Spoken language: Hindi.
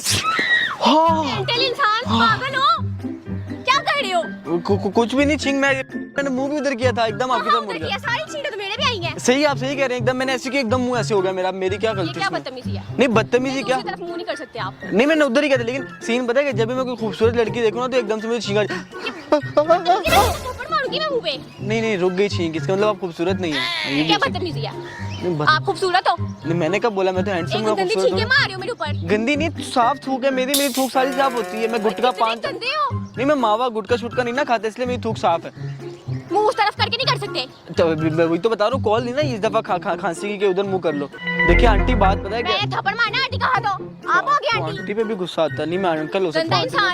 मेंटल इंसान, पागल हो? क्या कर रहे हो? कुछ भी नहीं छींक, मैंने मुंह भी उधर किया था, एकदम आपकी तरफ मुड़ गया। सारी छींकें तो मेरे भी आई हैं। सही, आप सही कह रहे हैं, एकदम मैंने ऐसे किया, एकदम मुंह ऐसे हो गया मेरा। मेरी क्या ये गलती क्या इसमें? बदतमीजी है? नहीं बदतमीजी क्या? दूसरी तरफ मुंह नहीं कर सकते आप। नहीं मैंने उधर ही किया था, लेकिन सीन पता है कि जब भी मैं कोई खूबसूरत लड़की देखूं ना तो एकदम से मुझे छींका। थप्पड़ मारूंगी मैं मुंह पे। नहीं रुक गई छींक, इसका मतलब आप खूबसूरत नहीं है। ये क्या बदतमीजी है? नहीं, आप खूबसूरत हो? नहीं मैंने कब बोला? मैं तो हैंडसम एक हूं, गंदी खूबसूरत छींकें हूं। मार रहे हो मेरे ऊपर। गंदी नहीं, साफ थूक है मेरी थूक सारी साफ होती है। मैं गुटखा पान गंदे हो। नहीं, मैं मावा गुटखा शुटका नहीं ना खाता, इसलिए मेरी थूक साफ है। मुंह उस तरफ करके नहीं कर सकते। तो मैं वही तो बता रहा हूँ, कॉल नहीं ना इस दफा खांसी की, के उधर मुंह कर लो। देखिए आंटी, बात पता है क्या? मैं थप्पड़ मारना आंटी कहा दो। आप हो गए आंटी। आंटी पे भी गुस्सा आता नहीं, मैं अंकल हो सकता गंदा हूँ। इंसान।